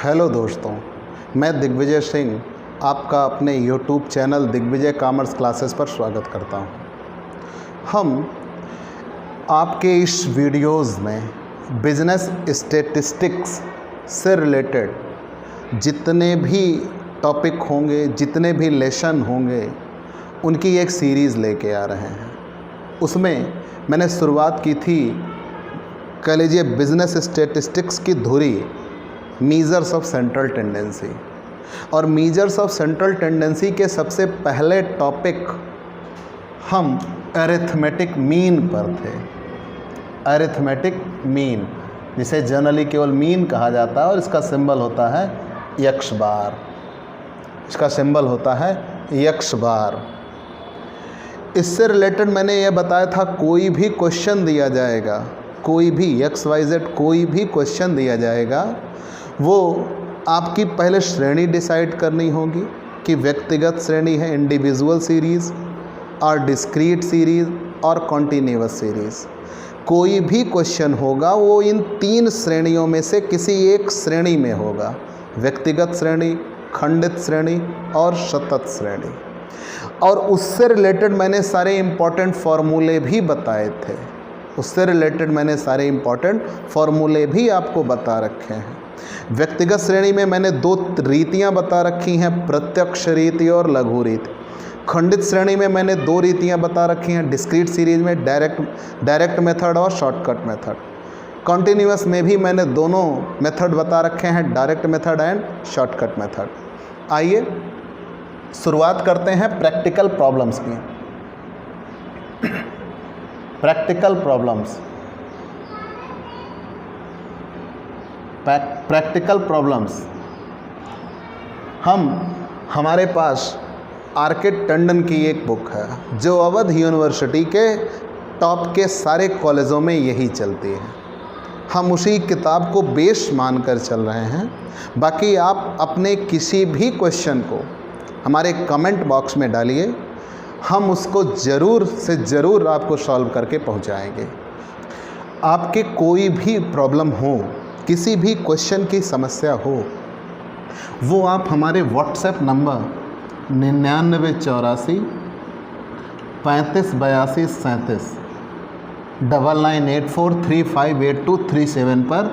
Hello दोस्तों, मैं दिग्विजय सिंह आपका अपने YouTube channel Digvijay commerce classes पर स्वागत करता हूं। हम आपके इस वीडियोस में बिजनेस स्टैटिस्टिक्स से रिलेटेड जितने भी टॉपिक होंगे, जितने भी लेसन होंगे, उनकी एक सीरीज़ लेके आ रहे हैं। उसमें मैंने शुरुआत की थी, कह लीजिए, बिजनेस स्टैटिस्टिक्स की धुरी मीजर्स ऑफ सेंट्रल टेंडेंसी। और मीजर्स ऑफ सेंट्रल टेंडेंसी के सबसे पहले टॉपिक हम अरिथमेटिक मीन पर थे। अरिथमेटिक मीन, जिसे जनरली केवल मीन कहा जाता है, और इसका सिंबल होता है यक्स बार। इसका सिंबल होता है यक्स बार। इससे रिलेटेड मैंने यह बताया था, कोई भी क्वेश्चन दिया जाएगा, कोई भी XYZ कोई भी क्वेश्चन दिया जाएगा, वो आपकी पहले श्रेणी डिसाइड करनी होगी कि व्यक्तिगत श्रेणी है, इंडिविजुअल सीरीज़, और डिस्क्रीट सीरीज़, और कॉन्टीन्यूअस सीरीज़। कोई भी क्वेश्चन होगा वो इन तीन श्रेणियों में से किसी एक श्रेणी में होगा: व्यक्तिगत श्रेणी, खंडित श्रेणी और सतत श्रेणी। और उससे रिलेटेड मैंने सारे इम्पॉर्टेंट फार्मूले भी बताए थे। उससे रिलेटेड मैंने सारे इम्पॉर्टेंट फार्मूले भी आपको बता रखे हैं। व्यक्तिगत श्रेणी में मैंने दो रीतियां बता रखी हैं, प्रत्यक्ष रीति और लघु रीति। खंडित श्रेणी में मैंने दो रीतियां बता रखी हैं, डिस्क्रीट सीरीज में डायरेक्ट मेथड और शॉर्टकट मेथड। कॉन्टीन्यूअस में भी मैंने दोनों मेथड बता रखे हैं, direct method and shortcut method. आइए शुरुआत करते हैं प्रैक्टिकल प्रॉब्लम्स की। Practical problems, practical problems. हमारे पास आर.के. टंडन की एक बुक है जो अवध यूनिवर्सिटी के टॉप के सारे कॉलेजों में यही चलती है। हम उसी किताब को बेस मानकर चल रहे हैं। बाकी आप अपने किसी भी क्वेश्चन को हमारे कमेंट बॉक्स में डालिए, हम उसको ज़रूर से ज़रूर आपको सॉल्व करके पहुंचाएंगे। आपके कोई भी प्रॉब्लम हो, किसी भी क्वेश्चन की समस्या हो, वो आप हमारे व्हाट्सएप नंबर 9984 35 82 37 9984358237 पर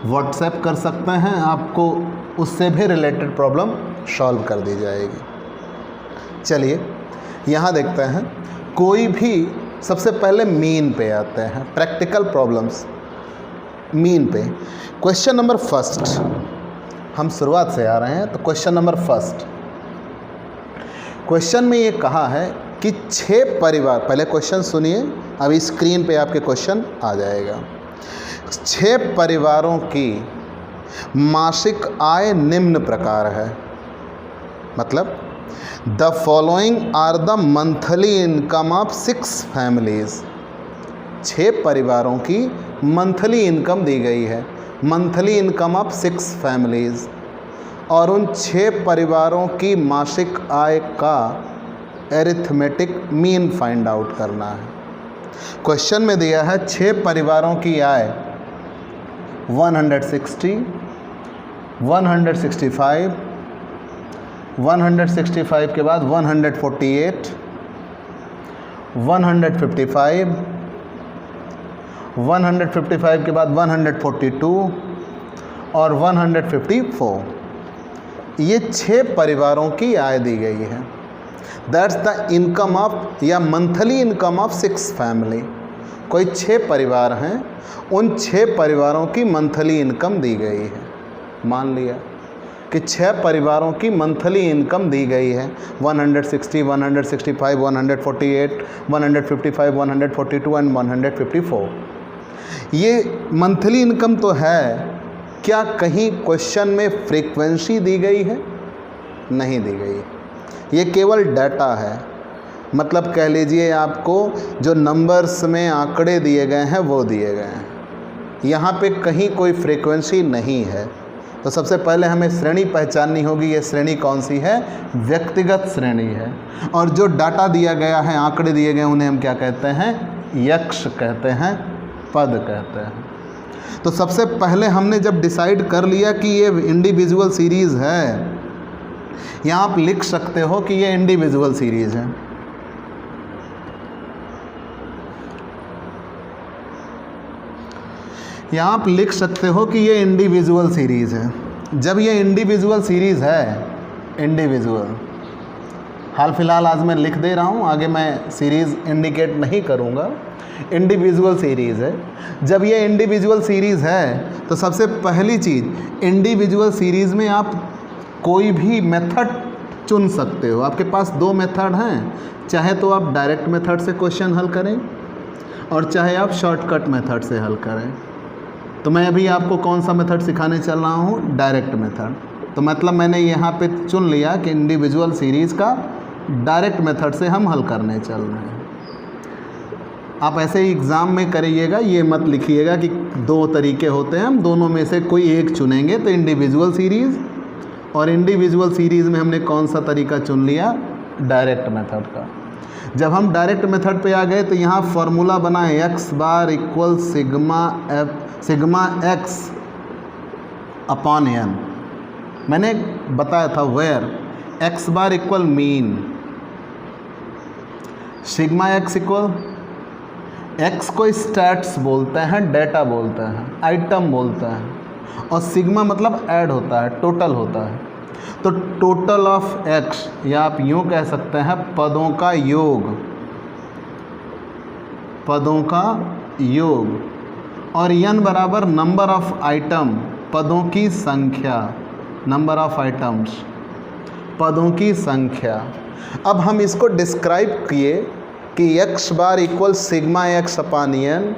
व्हाट्सएप कर सकते हैं। आपको उससे भी रिलेटेड प्रॉब्लम सॉल्व कर दी जाएगी। चलिए यहाँ देखते हैं। कोई भी, सबसे पहले मीन पे आते हैं, प्रैक्टिकल प्रॉब्लम्स मीन पे। क्वेश्चन नंबर फर्स्ट, हम शुरुआत से आ रहे हैं, तो क्वेश्चन नंबर फर्स्ट। क्वेश्चन में ये कहा है कि 6 परिवार, पहले क्वेश्चन सुनिए, अभी स्क्रीन पे आपके क्वेश्चन आ जाएगा। 6 परिवारों की मासिक आय निम्न प्रकार है। मतलब the following are the monthly income of 6 families. 6 परिवारों की मंथली इनकम दी गई है, मंथली इनकम ऑफ 6 फैमिलीज, और उन 6 परिवारों की मासिक आय का एरिथमेटिक मीन फाइंड आउट करना है। क्वेश्चन में दिया है 6 परिवारों की आय 160, 165, 165 के बाद 148, 155, 155 के बाद 142 और 154। ये 6 परिवारों की आय दी गई है। दैट्स द इनकम ऑफ, या मंथली इनकम ऑफ 6 फैमिली। कोई 6 परिवार हैं, उन 6 परिवारों की मंथली इनकम दी गई है। मान लिया कि 6 परिवारों की मंथली इनकम दी गई है, 160, 165, 148, 155, 142 एंड 154। ये मंथली इनकम तो है। क्या कहीं क्वेश्चन में फ्रीक्वेंसी दी गई है? नहीं दी गई। ये केवल डाटा है। मतलब कह लीजिए, आपको जो नंबर्स में आंकड़े दिए गए हैं वो दिए गए हैं। यहाँ पे कहीं कोई फ्रीक्वेंसी नहीं है। तो सबसे पहले हमें श्रेणी पहचाननी होगी। ये श्रेणी कौन सी है? व्यक्तिगत श्रेणी है। और जो डाटा दिया गया है, आंकड़े दिए गए, उन्हें हम क्या कहते हैं? यक्ष कहते हैं, पद कहते हैं। तो सबसे पहले हमने जब डिसाइड कर लिया कि ये इंडिविजुअल सीरीज़ है, यहाँ आप लिख सकते हो कि ये इंडिविजुअल सीरीज़ है। यहाँ आप लिख सकते हो कि ये इंडिविजुअल सीरीज़ है। जब ये इंडिविजुअल सीरीज़ है, इंडिविजुअल, हाल फिलहाल आज मैं लिख दे रहा हूँ, आगे मैं सीरीज़ इंडिकेट नहीं करूँगा, इंडिविजुअल सीरीज़ है। जब ये इंडिविजुअल सीरीज़ है तो सबसे पहली चीज़, इंडिविजुअल सीरीज़ में आप कोई भी मेथड चुन सकते हो। आपके पास दो मेथड हैं, चाहे तो आप डायरेक्ट मेथड से क्वेश्चन हल करें और चाहे आप शॉर्टकट मेथड से हल करें। तो मैं अभी आपको कौन सा मेथड सिखाने चल रहा हूँ, डायरेक्ट मेथड। तो मतलब मैंने यहाँ पे चुन लिया कि इंडिविजुअल सीरीज़ का डायरेक्ट मेथड से हम हल करने चल रहे हैं। आप ऐसे ही एग्ज़ाम में करिएगा, ये मत लिखिएगा कि दो तरीके होते हैं, हम दोनों में से कोई एक चुनेंगे। तो इंडिविजुअल सीरीज़, और इंडिविजुअल सीरीज़ में हमने कौन सा तरीका चुन लिया, डायरेक्ट मेथड का। जब हम डायरेक्ट मेथड पे आ गए तो यहाँ फार्मूला बना है x bar equal sigma x upon n. मैंने बताया था where x bar equal mean, sigma x equal, x को स्टैट्स बोलते हैं, डेटा बोलते हैं, आइटम बोलते हैं, और सिग्मा मतलब ऐड होता है, टोटल होता है। तो टोटल ऑफ एक्स, या आप यूँ कह सकते हैं पदों का योग, पदों का योग, और n बराबर नंबर ऑफ आइटम, पदों की संख्या, नंबर ऑफ आइटम्स, पदों की संख्या। अब हम इसको डिस्क्राइब किए कि x bar equal sigma x upon N.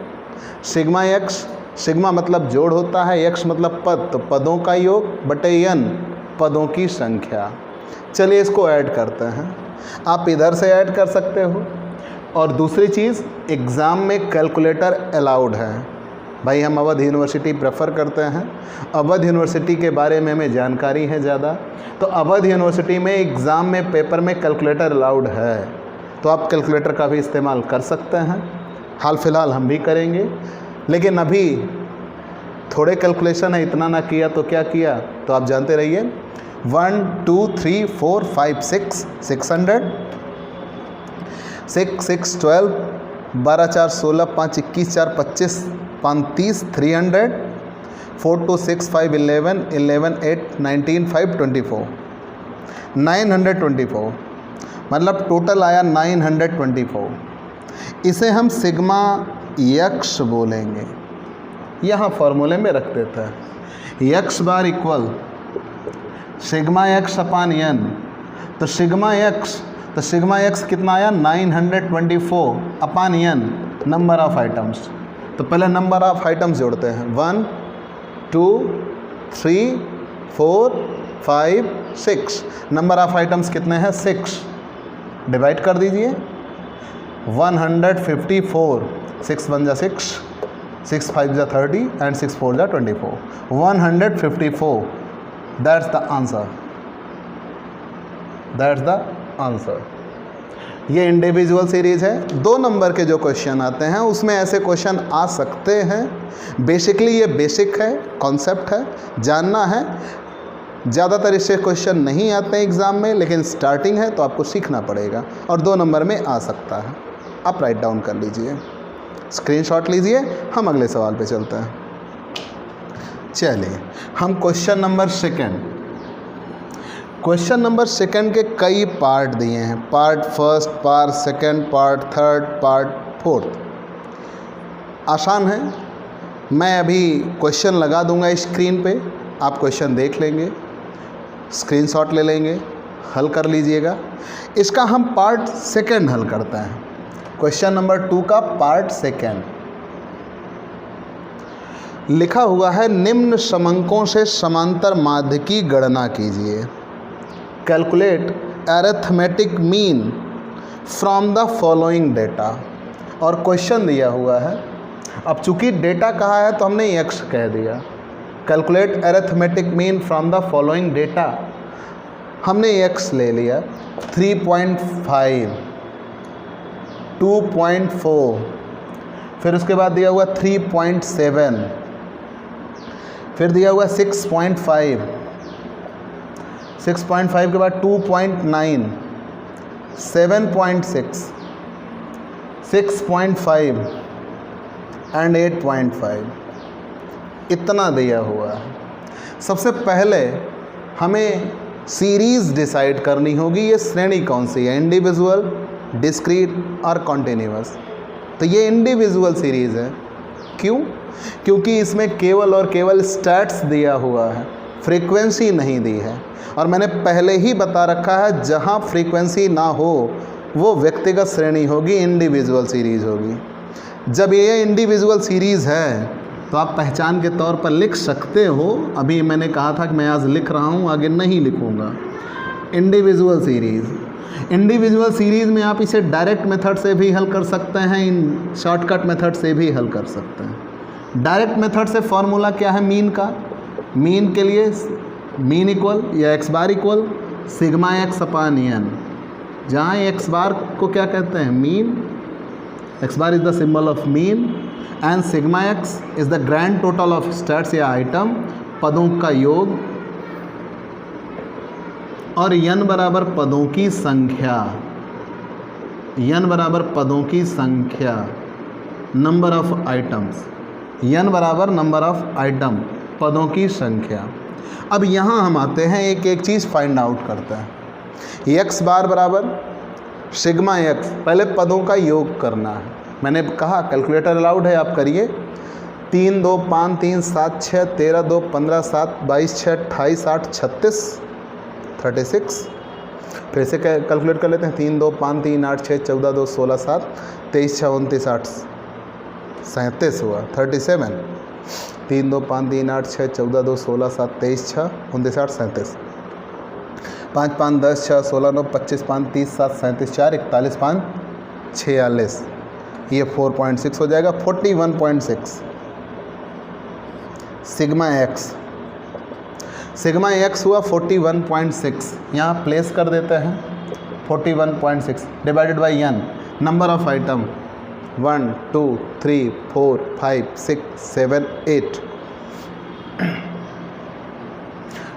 Sigma x, sigma मतलब जोड़ होता है, एक्स मतलब पद, तो पदों का योग बटे एन, पदों की संख्या। चलिए इसको ऐड करते हैं। आप इधर से ऐड कर सकते हो। और दूसरी चीज़, एग्ज़ाम में कैलकुलेटर अलाउड है। भाई हम अवध यूनिवर्सिटी प्रेफर करते हैं, अवध यूनिवर्सिटी के बारे में हमें जानकारी है ज़्यादा, तो अवध यूनिवर्सिटी में एग्ज़ाम में पेपर में कैलकुलेटर अलाउड है, तो आप कैलकुलेटर का भी इस्तेमाल कर सकते हैं। हाल फिलहाल हम भी करेंगे, लेकिन अभी थोड़े कैलकुलेशन है, इतना ना किया तो क्या किया, तो आप जानते रहिए। 1 2 3 4 5 6 600, 6 6 12, 12 4 16, 5 21, 4 25, 35, 300, 4 2 6 5 11, 11 8 19 5 24, 924, मतलब टोटल आया 924। इसे हम सिग्मा यक्स बोलेंगे, यहाँ फॉर्मूले में रख देता है। X bar equal sigma x upon n, तो सिग्मा एक्स कितना आया, 924 upon n, number of items. तो पहले नंबर ऑफ आइटम्स जोड़ते हैं, 1 2 3 4 5 6। नंबर ऑफ आइटम्स कितने हैं, 6। डिवाइड कर दीजिए, 154, 6 1 जा 6, 6 5 जा 30 एंड 6 4 जा 24, 154। That's the answer, that's the answer. ये इंडिविजुअल सीरीज़ है। 2 नंबर के जो क्वेश्चन आते हैं उसमें ऐसे क्वेश्चन आ सकते हैं। बेसिकली ये बेसिक है, कॉन्सेप्ट है, जानना है। ज़्यादातर इससे क्वेश्चन नहीं आते हैं एग्ज़ाम में, लेकिन स्टार्टिंग है तो आपको सीखना पड़ेगा, और 2 नंबर में आ सकता है। आप राइट डाउन कर लीजिए, स्क्रीनशॉट लीजिए। हम अगले सवाल पे चलते हैं। चलिए हम क्वेश्चन नंबर सेकंड के कई पार्ट दिए हैं, part first, part second, part third, part fourth. आसान है, मैं अभी क्वेश्चन लगा दूंगा स्क्रीन पे, आप क्वेश्चन देख लेंगे, स्क्रीनशॉट ले लेंगे, हल कर लीजिएगा। इसका हम पार्ट सेकंड हल करते हैं, क्वेश्चन नंबर 2 का पार्ट सेकंड। लिखा हुआ है निम्न समंकों से समांतर माध्य की गणना कीजिए। Calculate arithmetic mean from the following data. और क्वेश्चन दिया हुआ है, अब चूंकि डेटा कहा है तो हमने एक्स कह दिया। Calculate arithmetic mean from the following data, हमने एक्स ले लिया, 3.5, 2.4, फिर उसके बाद दिया हुआ 3.7, फिर दिया हुआ है 6.5, 6.5 के बाद 2.9, 7.6, 6.5 एंड 8.5, इतना दिया हुआ है। सबसे पहले हमें सीरीज़ डिसाइड करनी होगी, ये श्रेणी कौन सी है, इंडिविजुअल, डिस्क्रीट और कॉन्टिन्यूअस। तो ये इंडिविजुअल सीरीज़ है। क्यों? क्योंकि इसमें केवल और केवल स्टैट्स दिया हुआ है, फ्रीक्वेंसी नहीं दी है। और मैंने पहले ही बता रखा है, जहाँ फ्रीक्वेंसी ना हो वो व्यक्तिगत श्रेणी होगी, इंडिविजुअल सीरीज़ होगी। जब ये इंडिविजुअल सीरीज़ है तो आप पहचान के तौर पर लिख सकते हो। अभी मैंने कहा था कि मैं आज लिख रहा हूँ, आगे नहीं लिखूँगा। इंडिविजुअल सीरीज़, इंडिविजुअल सीरीज़ में आप इसे डायरेक्ट मेथड से भी हल कर सकते हैं, इन शॉर्टकट मेथड से भी हल कर सकते हैं। डायरेक्ट मेथड से फॉर्मूला क्या है मीन का? मीन के लिए मीन इक्वल या x bar equal sigma x upon N, जहाँ एक्स बार को क्या कहते हैं, mean. X bar is the symbol of mean and sigma x is the grand total of states या आइटम, पदों का योग, और n बराबर पदों की संख्या, n बराबर पदों की संख्या, नंबर ऑफ आइटम्स, n बराबर नंबर ऑफ आइटम, पदों की संख्या। अब यहाँ हम आते हैं, एक एक चीज़ फाइंड आउट करते हैं। एक्स बार बराबर सिग्मा एक्स, पहले पदों का योग करना है। मैंने कहा कैलकुलेटर अलाउड है, आप करिए। 3 2 5 3 7 6 13 2 15 7 22 6 28 8 36 36। फिर से कैलकुलेट कर लेते हैं। 3 2 5 3 8 6 14 2 16 7 23 6 29 8 37 हुआ 37। 3 2 5 3 8 6 14 2 16 7 23 6 29 8 37। 5 5 10 6 16 9 25 5 30 7 37 4 41 5 46, ये 4.6 हो जाएगा। 41.6 सिग्मा एक्स, सिग्मा एक्स हुआ 41.6, यहाँ प्लेस कर देते हैं 41.6 divided by n, number of item 1 2 3 4 5 6 7 8,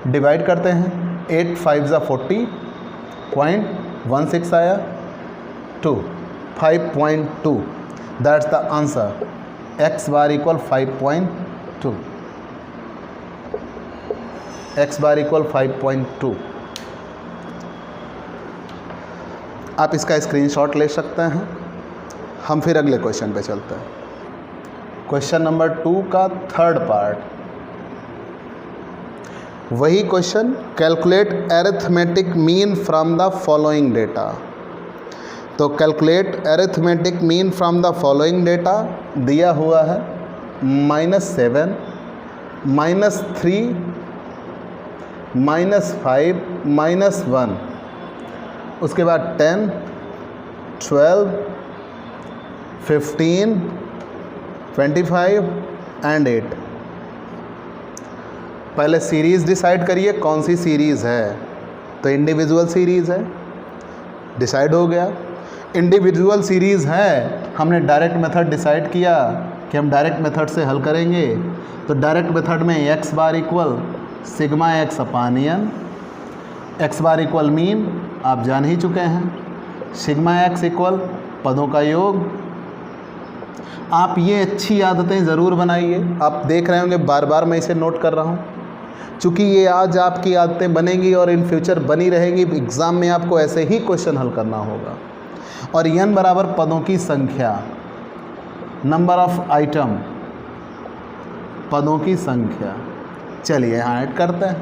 divide करते हैं। 8 5 ज़ा 40.16 आया, 2 5.2, that's the answer. X bar equal 5.2, x bar equal 5.2। आप इसका स्क्रीनशॉट ले सकते हैं। हम फिर अगले क्वेश्चन पे चलते हैं। क्वेश्चन नंबर 2 का थर्ड पार्ट, वही question, calculate arithmetic mean from the following data. तो calculate arithmetic mean from the following data दिया हुआ है -7, -3, -5, -1, उसके बाद 10, 12, 15, 25 एंड 8। पहले सीरीज़ डिसाइड करिए कौन सी सीरीज़ है। तो इंडिविजुअल सीरीज़ है, डिसाइड हो गया। इंडिविजुअल सीरीज़ है, हमने डायरेक्ट मेथड डिसाइड किया कि हम डायरेक्ट मेथड से हल करेंगे। तो डायरेक्ट मेथड में x bar equal sigma x upon N, x bar equal mean आप जान ही चुके हैं, सिग्मा एक्स इक्वल पदों का योग। आप ये अच्छी आदतें ज़रूर बनाइए। आप देख रहे होंगे बार बार मैं इसे नोट कर रहा हूँ, चूँकि ये आज आपकी आदतें बनेंगी और इन फ्यूचर बनी रहेंगी। एग्ज़ाम में आपको ऐसे ही क्वेश्चन हल करना होगा। और n बराबर पदों की संख्या, नंबर ऑफ आइटम, पदों की संख्या। चलिए यहाँ ऐड करते हैं।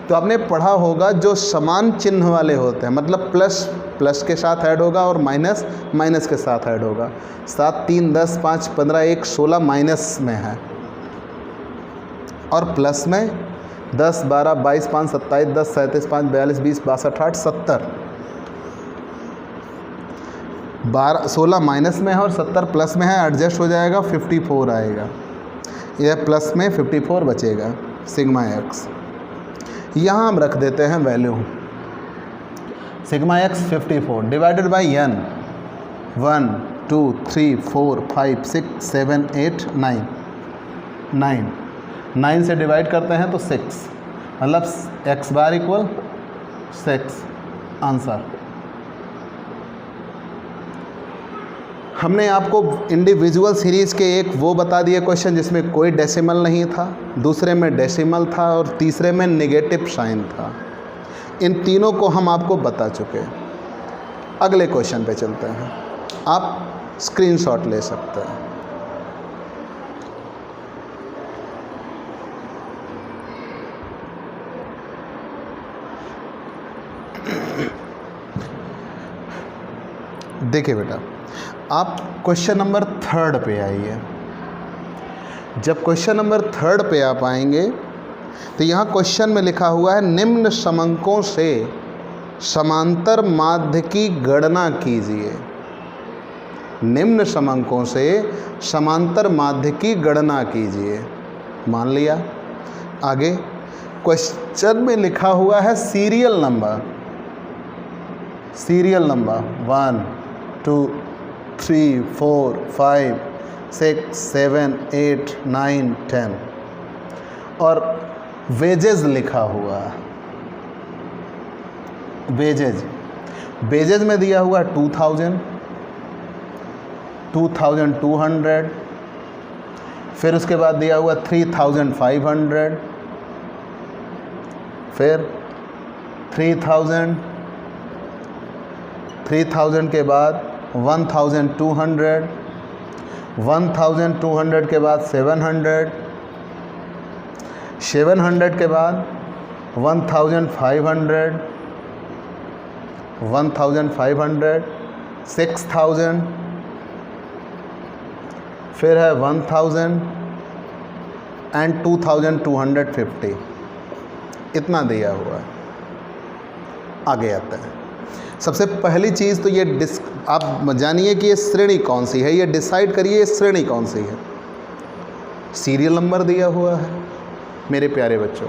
तो आपने पढ़ा होगा जो समान चिन्ह वाले होते हैं, मतलब प्लस प्लस के साथ ऐड होगा और माइनस माइनस के साथ ऐड होगा। 7 3 10 5 15 1 16 माइनस में है, और प्लस में 10 12 22 5 27 10 37 5 42 20 62 8 70। 16 माइनस में है और 70 प्लस में है, एडजस्ट हो जाएगा, 54 आएगा। यह प्लस में 54 बचेगा सिग्मा एक्स। यहाँ हम रख देते हैं value sigma x 54 divided by n 1 2 3 4 5 6 7 8 9 9 9 से डिवाइड करते हैं तो 6, मतलब x बार इक्वल 6 आंसर। हमने आपको इंडिविजुअल सीरीज़ के एक वो बता दिए क्वेश्चन जिसमें कोई डेसिमल नहीं था, दूसरे में डेसिमल था और तीसरे में नेगेटिव साइन था। इन तीनों को हम आपको बता चुके हैं। अगले क्वेश्चन पे चलते हैं, आप स्क्रीनशॉट ले सकते हैं। देखिए बेटा, आप क्वेश्चन नंबर 3 पे आइए। जब क्वेश्चन नंबर 3 पे आप आएंगे तो यहाँ क्वेश्चन में लिखा हुआ है निम्न समंकों से समांतर माध्य की गणना कीजिए। निम्न समंकों से समांतर माध्य की गणना कीजिए, मान लिया। आगे क्वेश्चन में लिखा हुआ है सीरियल नंबर 1 2 3 4 5 6 7 8 9 10 और वेजेज लिखा हुआ है। वेजेज में दिया हुआ 2000, 2200, फिर उसके बाद दिया हुआ 3500, फिर 3000 के बाद 1200, 1200 के बाद 700, 700 के बाद 1500, 6000, फिर है 1000 एंड 2250। इतना दिया हुआ है। आगे आता है। सबसे पहली चीज़ तो ये आप जानिए कि ये श्रेणी कौन सी है, ये डिसाइड करिए ये श्रेणी कौन सी है। सीरियल नंबर दिया हुआ है मेरे प्यारे बच्चों।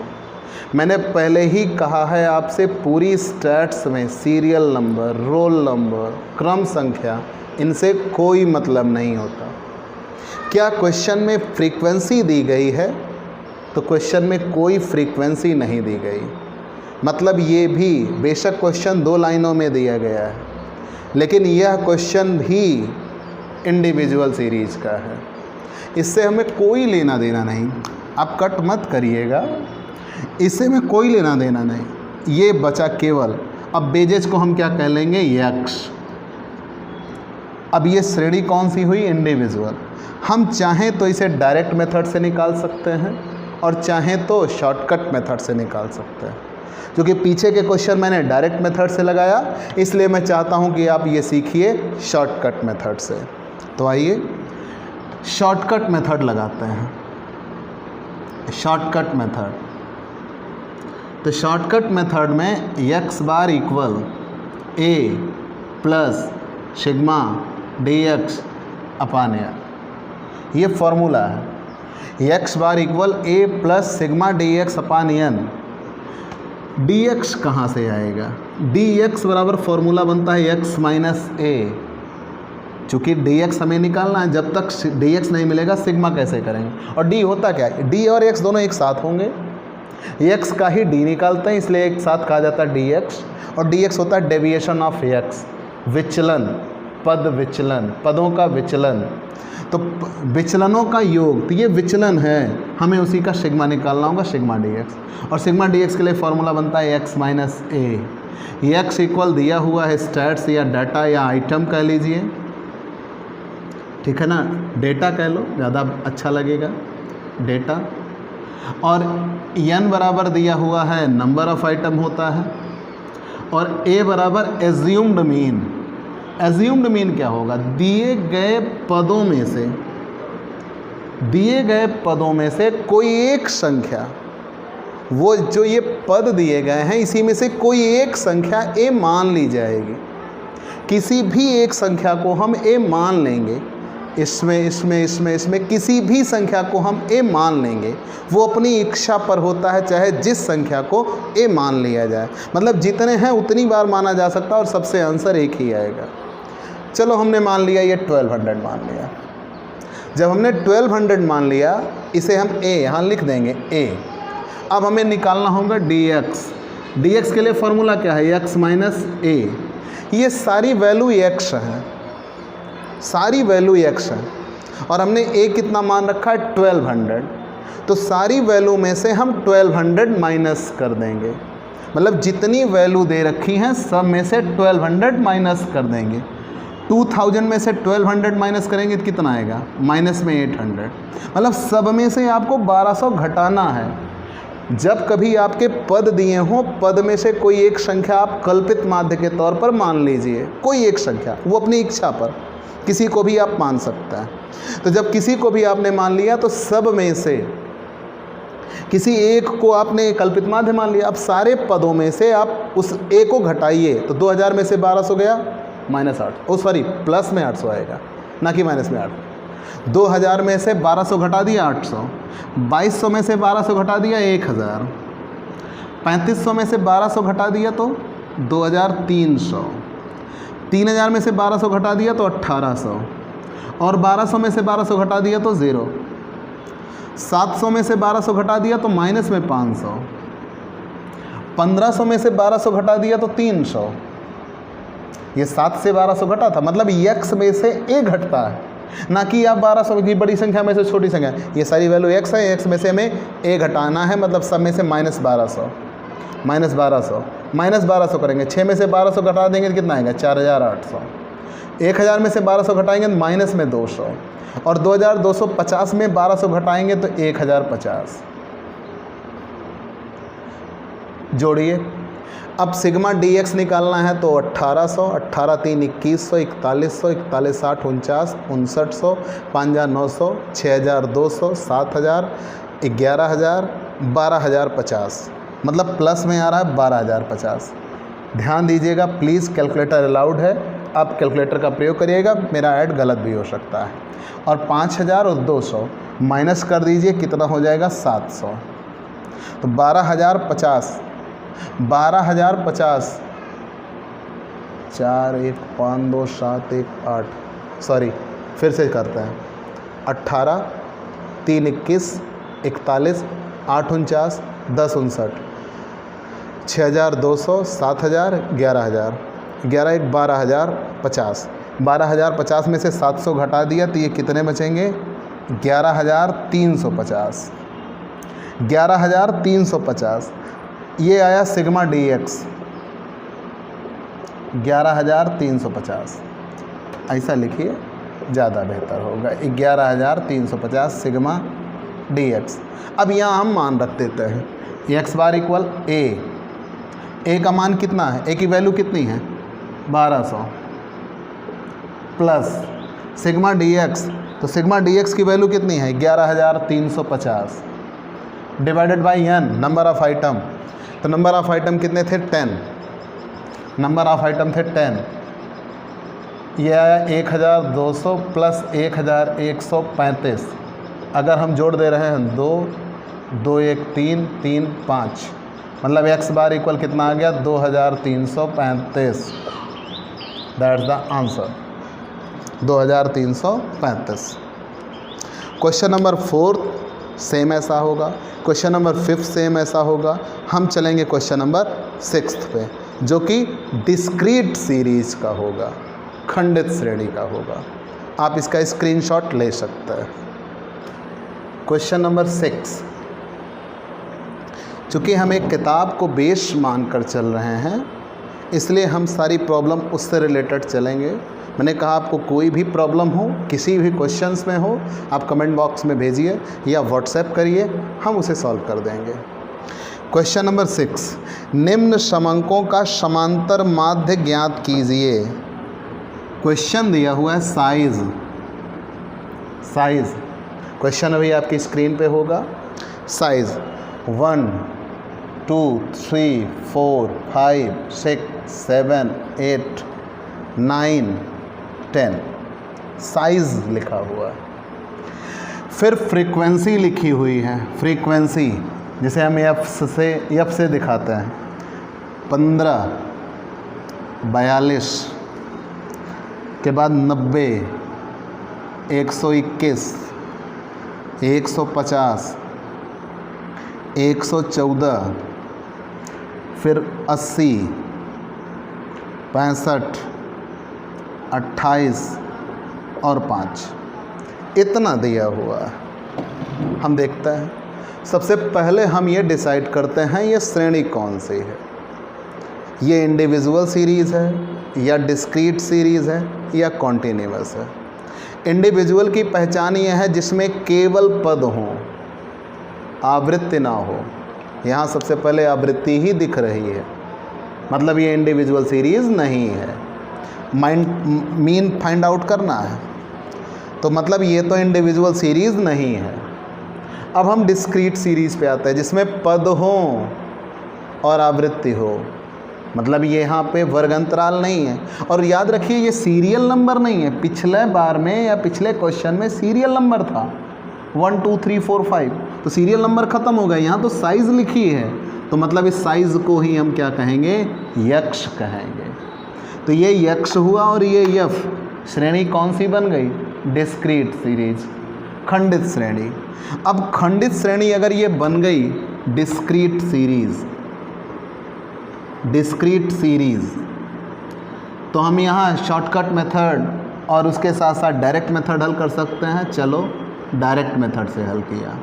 मैंने पहले ही कहा है आपसे, पूरी स्टैट्स में सीरियल नंबर, रोल नंबर, क्रम संख्या, इनसे कोई मतलब नहीं होता। क्या क्वेश्चन में फ्रीक्वेंसी दी गई है? तो क्वेश्चन में कोई फ्रीक्वेंसी नहीं दी गई। मतलब ये भी, बेशक क्वेश्चन 2 लाइनों में दिया गया है, लेकिन यह क्वेश्चन भी इंडिविजुअल सीरीज का है। इससे हमें कोई लेना देना नहीं। आप कट मत करिएगा, इससे में कोई लेना देना नहीं। ये बचा केवल, अब बेजेज को हम क्या कह लेंगे? यक्स। अब ये श्रेणी कौन सी हुई? इंडिविजुअल। हम चाहें तो इसे डायरेक्ट मेथड से निकाल सकते हैं और चाहें तो शॉर्टकट मेथड से निकाल सकते हैं। क्योंकि पीछे के क्वेश्चन मैंने डायरेक्ट मेथड से लगाया, इसलिए मैं चाहता हूं कि आप ये सीखिए शॉर्टकट मेथड से। तो आइए शॉर्टकट मेथड लगाते हैं। शॉर्टकट मेथड, तो शॉर्टकट मेथड में x bar equal a plus sigma dx upon n, ये फॉर्मूला है। x bar equal a plus sigma dx upon n। dx कहाँ से आएगा? dx बराबर फॉर्मूला बनता है x माइनस a। चूँकि dx हमें निकालना है, जब तक dx नहीं मिलेगा सिग्मा कैसे करेंगे? और d होता क्या है? d और x दोनों एक साथ होंगे, x का ही d निकालते हैं, इसलिए एक साथ कहा जाता है dx। और dx होता है डेविएशन ऑफ x, विचलन, पद विचलन, पदों का विचलन। तो विचलनों का योग, तो ये विचलन है, हमें उसी का सिग्मा निकालना होगा, सिग्मा dx। और सिग्मा dx के लिए फॉर्मूला बनता है x minus a। x equal दिया हुआ है स्टैट्स या डाटा या आइटम कह लीजिए, ठीक है ना, डेटा कह लो, ज़्यादा अच्छा लगेगा, डेटा। और n बराबर दिया हुआ है नंबर ऑफ आइटम होता है, और a बराबर एज्यूम्ड मीन। एज्यूम्ड मीन क्या होगा? दिए गए पदों में से कोई एक संख्या, वो जो ये पद दिए गए हैं इसी में से कोई एक संख्या a मान ली जाएगी। किसी भी एक संख्या को हम a मान लेंगे, इसमें किसी भी संख्या को हम a मान लेंगे। वो अपनी इच्छा पर होता है, चाहे जिस संख्या को a मान लिया जाए। मतलब जितने हैं उतनी बार माना जा सकता है और सबसे आंसर एक ही आएगा। चलो हमने मान लिया ये 1200 मान लिया। जब हमने 1200 मान लिया, इसे हम a यहाँ लिख देंगे a। अब हमें निकालना होगा dx। dx के लिए फॉर्मूला क्या है, x माइनस a। ये सारी वैल्यू x है, सारी वैल्यू x है, और हमने a कितना मान रखा है 1200। तो सारी वैल्यू में से हम 1200 माइनस कर देंगे, मतलब जितनी वैल्यू दे रखी हैं सब में से 1200 माइनस कर देंगे। 2000 में से 1200 माइनस करेंगे तो कितना आएगा, माइनस में 800। मतलब सब में से आपको 1200 घटाना है। जब कभी आपके पद दिए हों, पद में से कोई एक संख्या आप कल्पित माध्य के तौर पर मान लीजिए, कोई एक संख्या, वो अपनी इच्छा पर, किसी को भी आप मान सकते हैं। तो जब किसी को भी आपने मान लिया तो सब में से किसी एक को आपने कल्पित माध्य मान लिया। अब सारे पदों में से आप उस एक को घटाइए, तो 2000 में से 1200 गया माइनस 8, ओ सॉरी प्लस में 800 आएगा, ना कि माइनस में 8। 2000 में से 1200 घटा दिया 800, 2200 में से 1200 घटा दिया 1000, 3500 में से 1200 घटा दिया तो 2300, 3000 में से 1200 घटा दिया तो 1800, और 1200 में से 1200 घटा दिया तो 0, 700 में से 1200 घटा दिया तो माइनस में 500, 1500 में से 1200 घटा दिया तो 300। ये 7 से 1200 घटा था, मतलब x में से a घटता है, ना कि आप 1200 की बड़ी संख्या में से छोटी संख्या। ये सारी वैल्यू x है, x में से हमें a घटाना है, मतलब सब में से माइनस 1200, माइनस 1200, माइनस 1200 करेंगे, 6 में से 1200 घटा देंगे तो कितना आएगा 4800, 1000 में से 1200 घटाएंगे तो माइनस में 200, और 2250 में 1200 घटाएंगे तो 1050। जोड़िए। अब सिग्मा dx निकालना है तो 1800, 18 3 2100, 4100, 41 8 49, 5900, 5900, 6200, 7000, 11000, 12050, मतलब प्लस में आ रहा है 12050। ध्यान दीजिएगा प्लीज़, कैलकुलेटर अलाउड है, आप कैलकुलेटर का प्रयोग करिएगा, मेरा ऐड गलत भी हो सकता है। और 5000 और 200 माइनस कर दीजिए, कितना हो जाएगा 700। तो 12050, 12050, 4 1 5 2 7 1 8, सॉरी फिर से करते हैं, 18 3 21, 41 8 49, 10 59, 6200, 7000, 11000, 11 1 12050, 12050 में से 700 घटा दिया तो ये कितने बचेंगे 11350, 11350। ये आया सिग्मा dx 11350, ऐसा लिखिए ज़्यादा बेहतर होगा, 11350 सिग्मा dx। अब यहाँ हम मान रख देते हैं x बार इक्वल a का मान कितना है, a की वैल्यू कितनी है 1200, प्लस सिग्मा dx, तो सिग्मा dx की वैल्यू कितनी है 11350, divided by n number of item. तो नंबर ऑफ आइटम कितने थे 10, नंबर ऑफ आइटम थे 10। ये आया 1200 प्लस 1135। अगर हम जोड़ दे रहे हैं 2 2 1 3 3 5, मतलब x बार इक्वल कितना आ गया 2335। That's the answer 2335। Question number 4 same ऐसा होगा, क्वेश्चन नंबर 5 सेम ऐसा होगा। हम चलेंगे क्वेश्चन नंबर 6 पे, जो कि डिस्क्रीट सीरीज का होगा, खंडित श्रेणी का होगा। आप इसका स्क्रीनशॉट ले सकते हैं। क्वेश्चन नंबर 6, चूँकि हम एक किताब को बेस मानकर चल रहे हैं, इसलिए हम सारी प्रॉब्लम उससे रिलेटेड चलेंगे। मैंने कहा आपको कोई भी प्रॉब्लम हो, किसी भी क्वेश्चंस में हो, आप कमेंट बॉक्स में भेजिए या व्हाट्सएप करिए, हम उसे सॉल्व कर देंगे। क्वेश्चन नंबर 6, निम्न समंकों का समांतर माध्य ज्ञात कीजिए। क्वेश्चन दिया हुआ है साइज, साइज क्वेश्चन अभी आपकी स्क्रीन पे होगा। साइज 1 2 3 4 5 6 7 8 9 10, साइज लिखा हुआ है। फिर फ्रीक्वेंसी लिखी हुई है, फ्रीक्वेंसी जिसे हम एफ से दिखाते हैं। 15, 42 के बाद 90, 121, 150, 114, फिर 80, 65, 28 और 5, इतना दिया हुआ है। हम देखते हैं, सबसे पहले हम ये डिसाइड करते हैं ये श्रेणी कौन सी है। ये इंडिविजुअल सीरीज़ है या डिस्क्रीट सीरीज़ है या कॉन्टिन्यूअस है। इंडिविजुअल की पहचान ये है जिसमें केवल पद हों, आवृत्ति ना हो। यहाँ सबसे पहले आवृत्ति ही दिख रही है, मतलब ये इंडिविजुअल सीरीज़ नहीं है। मीन फाइंड आउट करना है, तो मतलब ये तो इंडिविजुअल सीरीज़ नहीं है। अब हम डिस्क्रीट सीरीज़ पे आते हैं जिसमें पद हों और आवृत्ति हो, मतलब ये यहाँ पे वर्ग अंतराल नहीं है। और याद रखिए ये सीरियल नंबर नहीं है। पिछले बार में या पिछले क्वेश्चन में सीरियल नंबर था 1 2 3 4 5, तो सीरियल नंबर ख़त्म हो गए। यहाँ तो साइज़ लिखी है, तो मतलब इस साइज़ को ही हम क्या कहेंगे, यक्ष कहेंगे। तो ये यक्ष हुआ और ये यफ। श्रेणी कौन सी बन गई, डिस्क्रीट सीरीज, खंडित श्रेणी। अब खंडित श्रेणी अगर ये बन गई डिस्क्रीट सीरीज़, डिस्क्रीट सीरीज़, तो हम यहाँ शॉर्टकट मेथड और उसके साथ साथ डायरेक्ट मेथड हल कर सकते हैं। चलो डायरेक्ट मेथड से हल किया।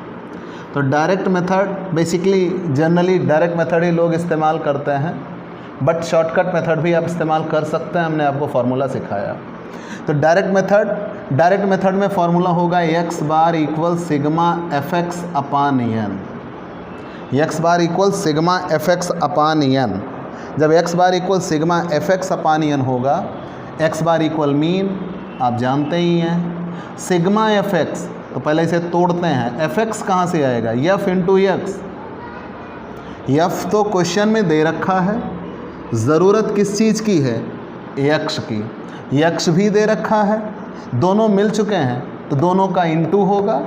तो direct method basically generally direct method ही लोग इस्तेमाल करते हैं, बट शॉर्टकट मेथड भी आप इस्तेमाल कर सकते हैं। हमने आपको फार्मूला सिखाया। तो डायरेक्ट मेथड में फार्मूला होगा x bar equal sigma F X upon N. X bar equal sigma F X upon N. जब x bar equal sigma F X upon N होगा, एक्स बार इक्वल मीन आप जानते ही हैं, sigma F x, तो पहले इसे तोड़ते हैं। एफ एक्स कहाँ से आएगा, यफ इंटू यक्स। यफ तो क्वेश्चन में दे रखा है, ज़रूरत किस चीज़ की है, यक्ष की। यक्ष भी दे रखा है, दोनों मिल चुके हैं, तो दोनों का इंटू होगा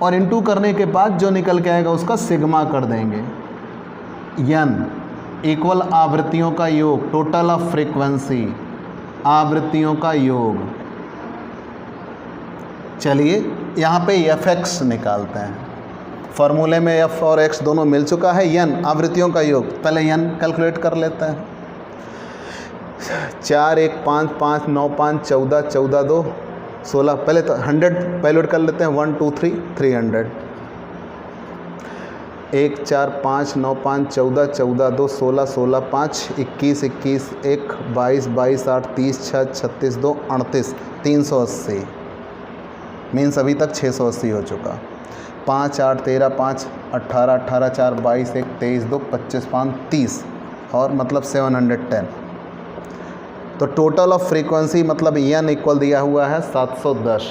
और इंटू करने के बाद जो निकल के आएगा उसका सिग्मा कर देंगे। यन इक्वल आवृत्तियों का योग, टोटल ऑफ फ्रीक्वेंसी, आवृत्तियों का योग। चलिए यहाँ पे एफ एक्स निकालते हैं। फॉर्मूले में एफ और एक्स दोनों मिल चुका है। यन आवृत्तियों का योग, पहले यन कैलकुलेट कर लेते हैं। 4 1 5 5 9 5 14 14 2 16। पहले तो 100 वैल्यूड कर लेते हैं। 1 2 3 300। 1 4 5 9 5 14 14 2 16 16 5 21 21 1 22 22 8 30 6 36 2 38 380। मीन्स अभी तक 680 हो चुका। 5 8 13 5 18 18 4 22 1 23 2 25 5 30 और मतलब 710। तो टोटल ऑफ फ्रीक्वेंसी मतलब एन इक्वल दिया हुआ है 710।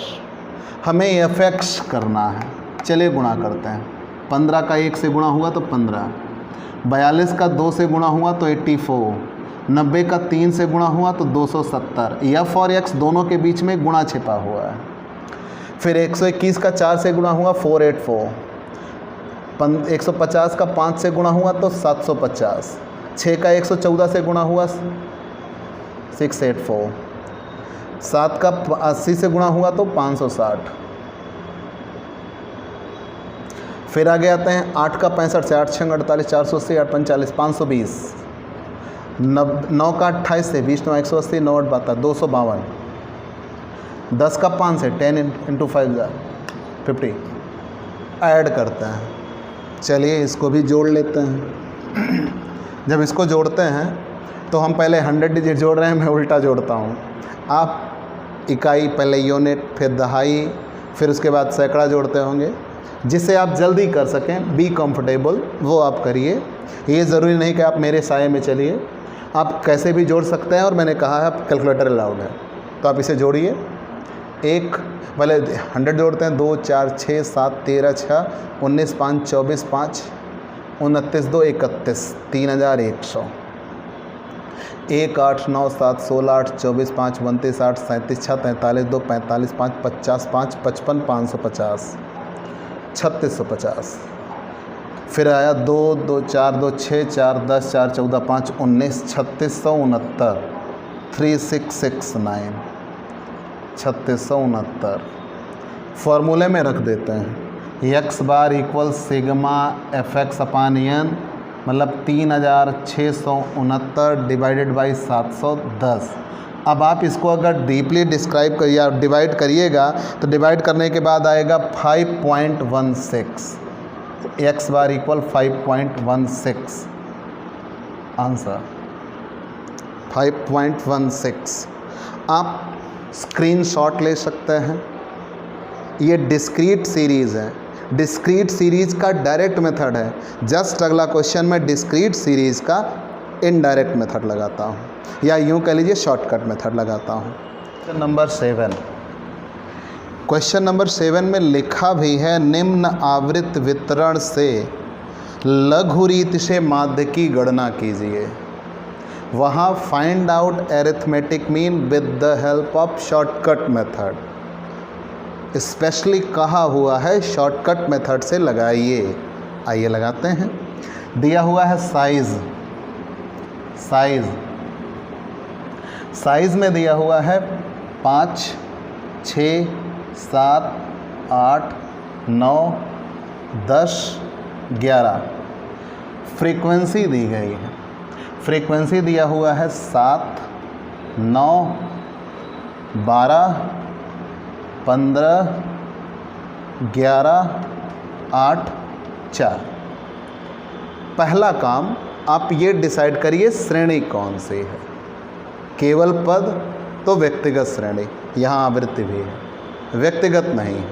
हमें एफ एक्स करना है। चलिए गुणा करते हैं। 15 का 1 से गुणा हुआ तो 15, 42 का 2 से गुणा हुआ तो 84, 90 का 3 से गुणा हुआ तो 270। एफ और एक्स दोनों के बीच में गुणा छिपा हुआ है। फिर 121 का 4 से गुणा हुआ 484, 150 का 5 से गुणा हुआ तो 750, 6 का 114 से गुणा हुआ 684, 7 का 80 से गुणा हुआ तो 560। फिर आगे आते हैं 8 का 65 से 8 6 48 480 8 45 520, 9 का 28 से 20 9 180 9 8 72 252, 10 का 5 से 10 इंटू 5 50 ऐड करते हैं। चलिए इसको भी जोड़ लेते हैं। जब इसको जोड़ते हैं तो हम पहले 100 डिजिट जोड़ रहे हैं, मैं उल्टा जोड़ता हूँ। आप इकाई, पहले यूनिट, फिर दहाई, फिर उसके बाद सैकड़ा जोड़ते होंगे। जिससे आप जल्दी कर सकें, बी कंफर्टेबल, वो आप करिए। ये ज़रूरी नहीं कि आप मेरे साये में चलिए, आप कैसे भी जोड़ सकते हैं। और मैंने कहा है आप कैलकुलेटर अलाउड है, तो आप इसे जोड़िए। एक पहले 100 जोड़ते हैं। 2 4 6 7 13 6 19 5 24 5 29 2 31 3100। 1 8 9 7 16 8 24 5 29 8 37 6 43 2 45 5 50 5 55 550 3650। फिर आया 2 2 4 2 6 4 10 4 14 5 19 3669 3669 3669। फॉर्मूले में रख देते हैं। X bar equal sigma F X upon N, मतलब 3669 डिवाइडेड बाई 710। अब आप इसको अगर डीपली डिस्क्राइब करिए या डिवाइड करिएगा तो डिवाइड करने के बाद आएगा 5.16। X bar equal 5.16, answer 5.16। आप स्क्रीनशॉट ले सकते हैं। ये डिस्क्रीट सीरीज़ है, डिस्क्रीट सीरीज़ का डायरेक्ट मेथड है। जस्ट अगला क्वेश्चन में डिस्क्रीट सीरीज़ का इनडायरेक्ट मेथड लगाता हूँ, या यूँ कह लीजिए शॉर्टकट मेथड लगाता हूँ। क्वेश्चन नंबर 7 में लिखा भी है, निम्न आवृत्त वितरण से लघु रीति से माध्य की गणना कीजिए। वहाँ find out arithmetic mean with the help of shortcut method, specially कहा हुआ है शॉर्टकट मेथड से लगाइए। आइए लगाते हैं। दिया हुआ है साइज़ में दिया हुआ है 5, 6, 7, 8, 9, 10, 11। फ्रीक्वेंसी दी गई है, फ्रीक्वेंसी दिया हुआ है 7, 9, 12, 15, 11, 8, 4। पहला काम आप ये डिसाइड करिए श्रेणी कौन सी है। केवल पद तो व्यक्तिगत श्रेणी, यहाँ आवृत्ति भी है, व्यक्तिगत नहीं है।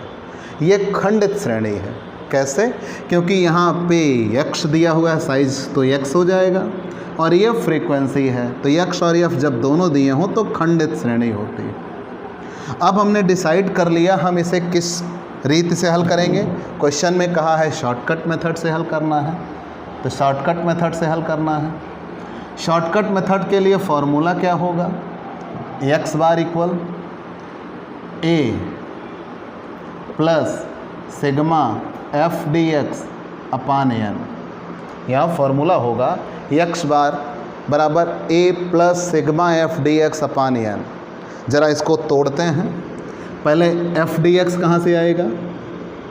ये खंडित श्रेणी है। कैसे? क्योंकि यहाँ पे x दिया हुआ है, साइज तो x हो जाएगा, और ये फ्रीक्वेंसी है तो x और f जब दोनों दिए हों तो खंडित श्रेणी होती है। अब हमने डिसाइड कर लिया हम इसे किस रीति से हल करेंगे। क्वेश्चन में कहा है शॉर्टकट मेथड से हल करना है, तो शॉर्टकट मेथड से हल करना है। शॉर्टकट मेथड के लिए फॉर्मूला क्या होगा? X bar equal A plus sigma f D x upon n. यहाँ फॉर्मूला होगा एक्स बार बराबर A plus sigma f D x upon n. ज़रा इसको तोड़ते हैं। पहले एफ डी एक्स कहाँ से आएगा?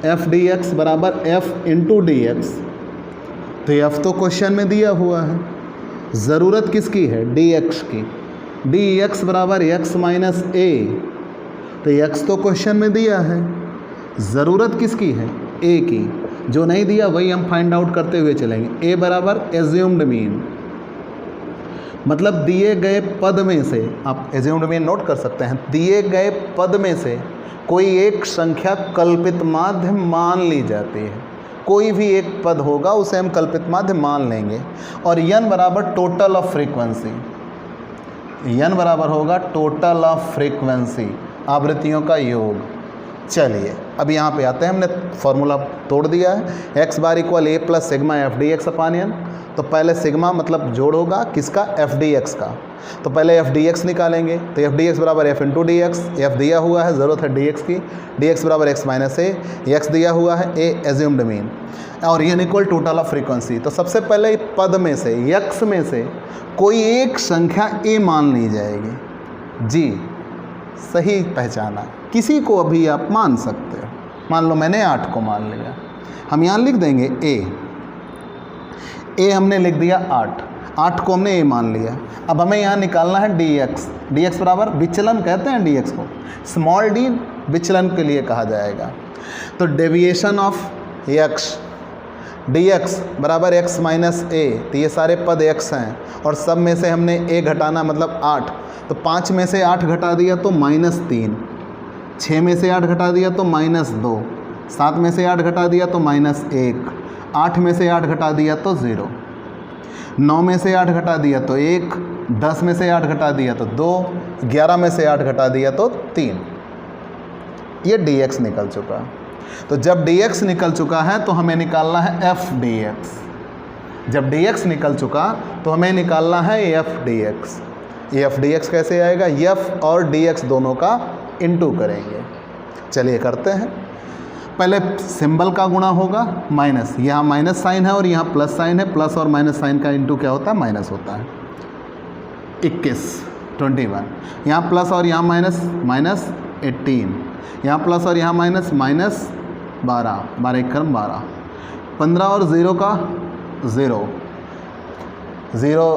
एफ डी एक्स बराबर एफ इंटू डी एक्स, तो एफ तो क्वेश्चन में दिया हुआ है, ज़रूरत किसकी है? डी एक्स की। डी एक्स बराबर एक्स माइनस ए, तो एक्स तो क्वेश्चन में दिया है, ज़रूरत किसकी है? ए की। जो नहीं दिया वही हम फाइंड आउट करते हुए चलेंगे। ए बराबर एज्यूम्ड मीन, मतलब दिए गए पद में से, आप एज्यूम्ड मीन नोट कर सकते हैं, दिए गए पद में से कोई एक संख्या कल्पित माध्य मान ली जाती है। कोई भी एक पद होगा उसे हम कल्पित माध्य मान लेंगे। और n बराबर टोटल ऑफ फ्रीक्वेंसी, n बराबर होगा टोटल ऑफ फ्रीक्वेंसी, आवृत्तियों का योग। चलिए अब यहाँ पे आते हैं। हमने फॉर्मूला तोड़ दिया है। X bar equal A plus sigma f D x upon n. तो पहले सिग्मा मतलब जोड़ होगा किसका? एफ डी एक्स का। तो पहले एफ डी एक्स निकालेंगे, तो एफ डी एक्स बराबर F into D X. F दिया हुआ है, ज़रूरत है डी एक्स की। डी एक्स बराबर एक्स माइनस ए, एक्स दिया हुआ है, ए एज्यूम्ड मीन, और N equal total of frequency. तो सबसे पहले पद में से, एक्स में से कोई एक संख्या ए मान ली जाएगी। जी सही पहचाना, किसी को अभी आप मान सकते हो। मान लो मैंने 8 को मान लिया, हम यहाँ लिख देंगे ए हमने लिख दिया 8 को हमने ए मान लिया। अब हमें यहाँ निकालना है डी एक्स बराबर विचलन कहते हैं डी एक्स को, स्मॉल डी विचलन के लिए कहा जाएगा। तो deviation of x, D X बराबर एक्स माइनस ए। तो ये सारे पद एक्स हैं और सब में से हमने ए घटाना, मतलब 8। तो 5 में से 8 घटा दिया तो -3, 6 में से 8 घटा दिया तो -2, 7 में से 8 घटा दिया तो -1, 8 में से 8 घटा दिया तो 0, 9 में से 8 घटा दिया तो 1, 10 में से 8 घटा दिया तो 2, 11 में से 8 घटा दिया तो 3। ये dx निकल चुका है। तो जब dx निकल चुका है तो हमें निकालना है f dx। जब dx निकल चुका तो हमें निकालना है f dx। ये f dx कैसे आएगा? f और dx दोनों का इंटू करेंगे। चलिए करते हैं। पहले सिंबल का गुणा होगा माइनस, यहाँ माइनस साइन है और यहाँ प्लस साइन है। प्लस और माइनस साइन का इंटू क्या होता है? माइनस होता है। 21 21, यहाँ प्लस और यहाँ माइनस, 18, यहाँ प्लस और यहाँ माइनस, माइनस 12, 12 एक क्रम 12, 15 और 0 का 0, 0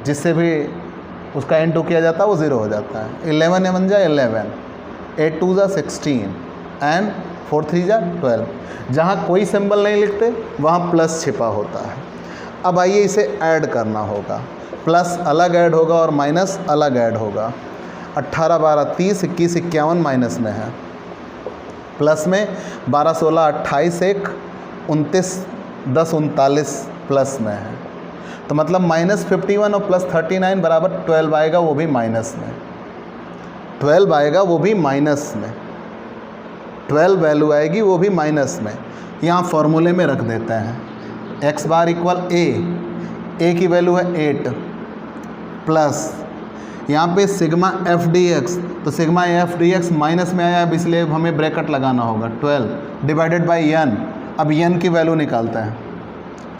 जिससे भी उसका इंटू किया जाता है वो 0 हो जाता है। 11 1 जा 11, 8 2 जा 16 एंड 4 3 जा 12। जहाँ कोई सिंबल नहीं लिखते वहाँ प्लस छिपा होता है। अब आइए इसे ऐड करना होगा। प्लस अलग ऐड होगा और माइनस अलग ऐड होगा। 18 12 30, 21 51 माइनस में है, प्लस में 12 16 28 1 29 10 39 प्लस में है। तो मतलब -51 और +39 बराबर 12 आएगा, वो भी माइनस में। 12 आएगा वो भी माइनस में, 12 वैल्यू आएगी वो भी माइनस में। यहाँ फॉर्मूले में रख देते हैं। x बार इक्वल a की वैल्यू है 8 प्लस यहाँ पे सिग्मा एफ डी एक्स, तो sigma f D x minus में आया, अब इसलिए हमें ब्रैकेट लगाना होगा। 12 डिवाइडेड बाई n। अब n की वैल्यू निकालते हैं,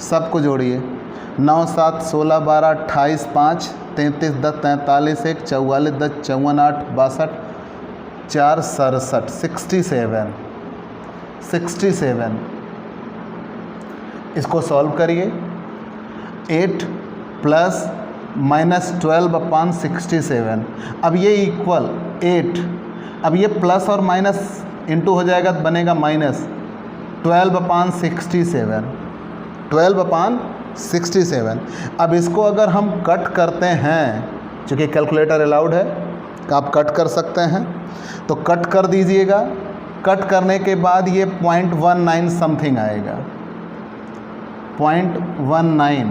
सबको जोड़िए। 9 7 16 12 28 5 33 10 43 1 44 10 54 8 62 4 67 67। इसको सॉल्व करिए। 8 प्लस माइनस 12/67। अब ये इक्वल 8, अब ये प्लस और माइनस इंटू हो जाएगा तो बनेगा माइनस 12/67, 12/67। अब इसको अगर हम कट करते हैं, चूँकि कैलकुलेटर अलाउड है, आप कट कर सकते हैं, तो कट कर दीजिएगा। कट करने के बाद ये 0.19 समथिंग आएगा, 0.19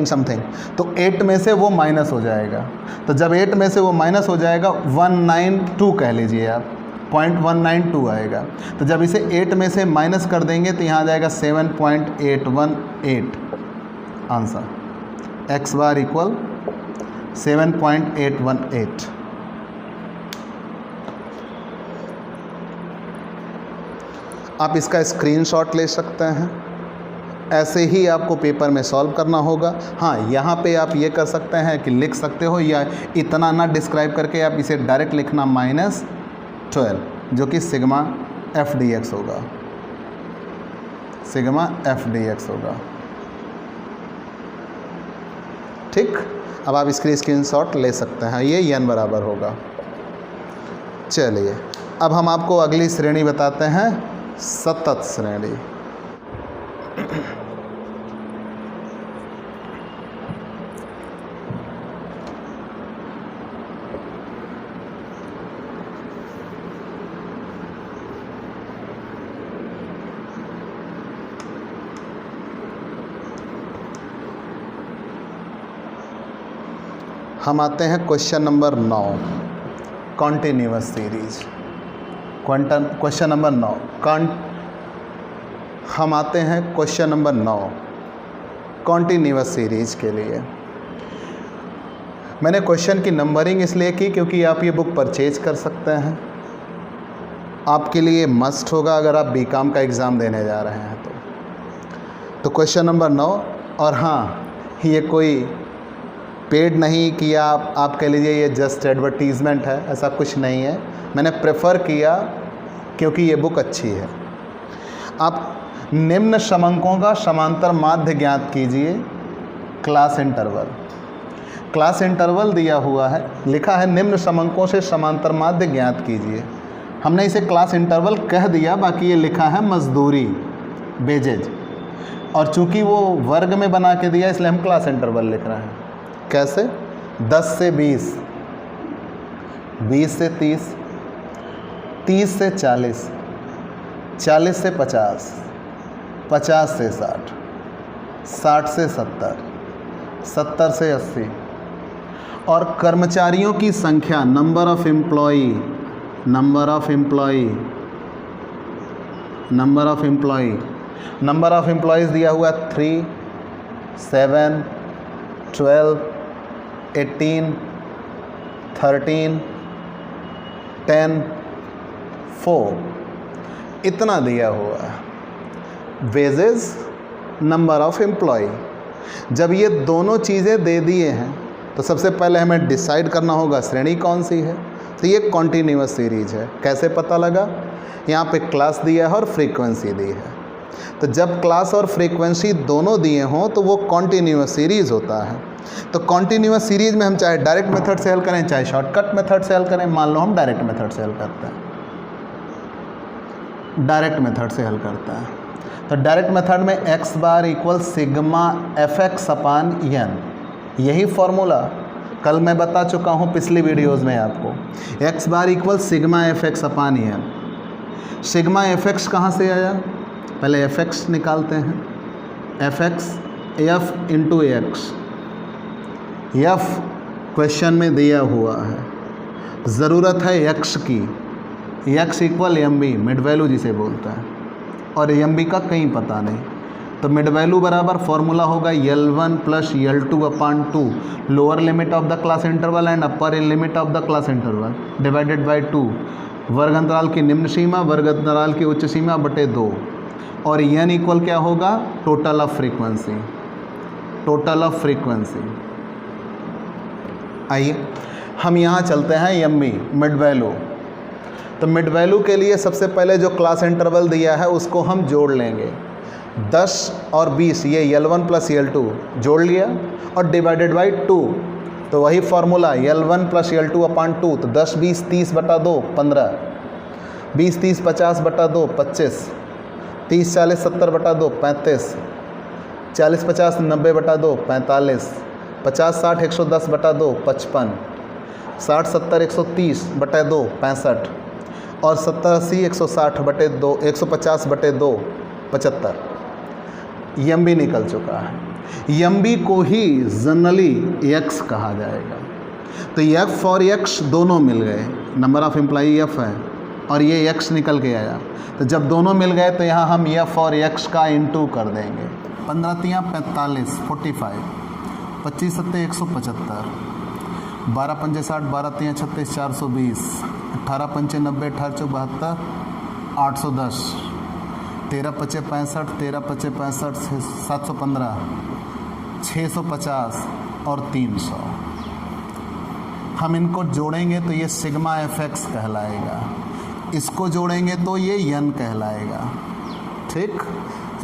समथिंग। तो 8 में से वो माइनस हो जाएगा। तो जब 8 में से वो माइनस हो जाएगा 192 कह लीजिए आप, 0.192 आएगा। तो जब इसे 8 में से माइनस कर देंगे तो यहाँ आ जाएगा 7.818 आंसर। x bar equal 7.818। आप इसका स्क्रीनशॉट ले सकते हैं। ऐसे ही आपको पेपर में सॉल्व करना होगा। हाँ, यहाँ पे आप ये कर सकते हैं कि लिख सकते हो, या इतना ना डिस्क्राइब करके आप इसे डायरेक्ट लिखना -12, जो कि सिग्मा एफ डी एक्स होगा, सिग्मा एफ डी एक्स होगा। ठीक, अब आप इसके स्क्रीनशॉट ले सकते हैं। ये n बराबर होगा। चलिए, अब हम आपको अगली श्रेणी बताते हैं, सतत श्रेणी। हम आते हैं question number 9, continuous series. Question number 9 हम आते हैं क्वेश्चन नंबर 9 कॉन्टिन्यूअस सीरीज के लिए। मैंने क्वेश्चन की नंबरिंग इसलिए की क्योंकि आप ये बुक परचेज कर सकते हैं। आपके लिए मस्ट होगा अगर आप बीकॉम का एग्ज़ाम देने जा रहे हैं तो क्वेश्चन नंबर 9। और हाँ, ये कोई पेड नहीं किया, आप कह लीजिए ये जस्ट एडवर्टीज़मेंट है, ऐसा कुछ नहीं है। मैंने प्रेफर किया क्योंकि ये बुक अच्छी है। आप निम्न समंकों का समांतर माध्य ज्ञात कीजिए, क्लास इंटरवल। क्लास इंटरवल दिया हुआ है, लिखा है निम्न समंकों से समांतर माध्य ज्ञात कीजिए। हमने इसे क्लास इंटरवल कह दिया, बाकी ये लिखा है मजदूरी, वेजेज। और चूंकि वो वर्ग में बना के दिया इसलिए हम क्लास इंटरवल लिख रहे हैं। कैसे? 10 से 20, 20 से 30, 30 से 40, 40 से 50, 50 से 60, 60 से 70, 70 से 80। और कर्मचारियों की संख्या, number of employee, number of employees दिया हुआ 3, 7, 12, 18, 13, 10, 4 इतना दिया हुआ है। Wages, number of employ. जब ये दोनों चीज़ें दे दिए हैं तो सबसे पहले हमें डिसाइड करना होगा श्रेणी कौन सी है। तो तो ये कॉन्टीन्यूअस सीरीज है। कैसे पता लगा? यहाँ पे क्लास दिया है और फ्रीक्वेंसी दी है। तो जब क्लास और फ्रीक्वेंसी दोनों दिए हों तो वो कॉन्टीन्यूअस सीरीज होता है। तो कॉन्टीन्यूअस सीरीज में हम चाहे डायरेक्ट मेथड से हल करें चाहे शॉर्टकट मेथड से हल करें। मान लो हम डायरेक्ट मेथड से हल करते हैं, डायरेक्ट मेथड से हल करते हैं। तो डायरेक्ट मेथड में x bar equal sigma F X upon N, यही फॉर्मूला कल मैं बता चुका हूँ पिछली वीडियोज़ में आपको। x bar equal sigma F X upon N. Sigma F X कहाँ से आया? पहले एफ एक्स निकालते हैं। F X F into X, F question में दिया हुआ है, ज़रूरत है x की। x equal M B, mid value जिसे बोलता है, और एम बी का कहीं पता नहीं। तो मिड वैल्यू बराबर फॉर्मूला होगा L1 plus L2 upon 2, lower limit of the class interval and upper limit of the class interval divided by 2, वर्ग अंतराल की निम्न सीमा वर्ग अंतराल की उच्च सीमा बटे 2, और n इक्वल क्या होगा? Total of frequency, total of frequency. आइए हम यहाँ चलते हैं एम बी, मिड वैल्यू। तो मिड वैल्यू के लिए सबसे पहले जो क्लास इंटरवल दिया है उसको हम जोड़ लेंगे। 10 और 20 ये L1 प्लस L2 जोड़ लिया और डिवाइडेड बाई 2, तो वही फार्मूला L1 प्लस L2 अपान 2। तो 10 20 30 बटा 2 15, 20 30 50 बटा 2 25, 30 40 70 बटा 2 35, 40 50 90 बटा 2 45, 50 60 110 बटा 2 55, 60 70 130 बटे 2 65, और 70 80 160 बटे 2 150 बटे 2 75। एम बी निकल चुका है। एम बी को ही जनरली एक्स कहा जाएगा। तो एफ और एक्स दोनों मिल गए, नंबर ऑफ एम्प्लॉई एफ है और ये एक्स निकल के आया। तो जब दोनों मिल गए तो यहाँ हम एफ और एक्स का इंटू कर देंगे। 15 तियाँ 45 45, 25 सत्ते 175, 12 पंजे 60, 12 तियाँ 36 420, 18 पंचे 90, 18 चौक 72 810, 13 पचे 65, 13 पचे 65 715, 650 और 300। हम इनको जोड़ेंगे तो ये सिग्मा एफ एक्स कहलाएगा, इसको जोड़ेंगे तो ये यन कहलाएगा। ठीक,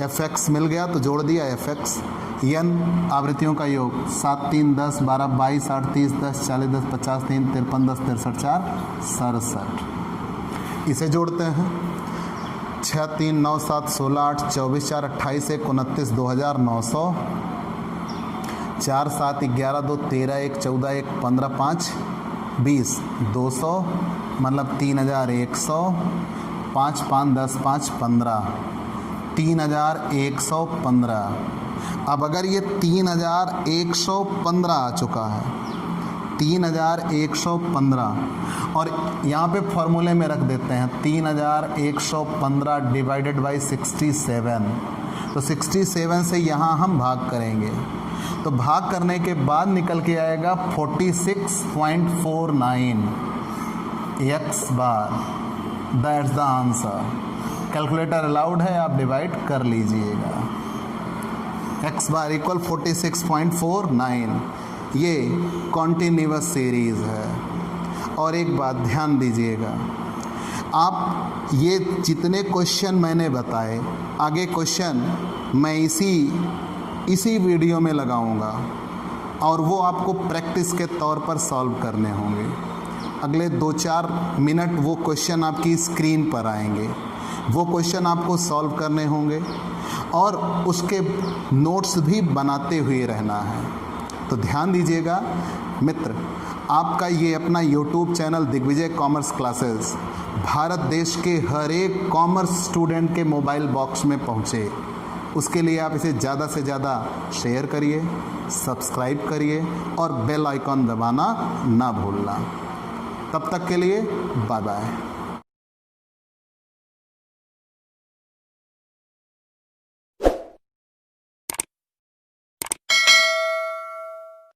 एफ एक्स मिल गया तो जोड़ दिया एफ एक्स। यन आवृत्तियों का योग 7 3 10 12 22 8 30 10 40 10 50 3 53 10 63 4 67। इसे जोड़ते हैं 6 3 9 7 16 8 24 4 28 1 29 2900, 4 7 11 2 13 1 14 1 15 5 20 200, मतलब 3100, 5 5 10 5 15 3115। अब अगर ये 3115 आ चुका है, 3115, और यहाँ पे फॉर्मूले में रख देते हैं 3115 डिवाइडेड बाई 67। तो 67 से यहाँ हम भाग करेंगे, तो भाग करने के बाद निकल के आएगा 46.49 x bar. That's the answer. Calculator allowed है, आप डिवाइड कर लीजिएगा। एक्स बार इक्वल 46.49, ये कॉन्टीन्यूअस सीरीज़ है। और एक बात ध्यान दीजिएगा, आप ये जितने क्वेश्चन मैंने बताए, आगे क्वेश्चन मैं इसी वीडियो में लगाऊंगा और वो आपको प्रैक्टिस के तौर पर सॉल्व करने होंगे। अगले 2-4 मिनट वो क्वेश्चन आपकी स्क्रीन पर आएंगे, वो क्वेश्चन आपको सॉल्व करने होंगे और उसके नोट्स भी बनाते हुए रहना है। तो ध्यान दीजिएगा मित्र, आपका ये अपना YouTube channel Digvijay commerce classes Bharat देश के हर एक कॉमर्स स्टूडेंट के मोबाइल बॉक्स में पहुँचे, उसके लिए आप इसे ज़्यादा से ज़्यादा शेयर करिए, सब्सक्राइब करिए और बेल आइकॉन दबाना ना भूलना। तब तक के लिए बाय बाय।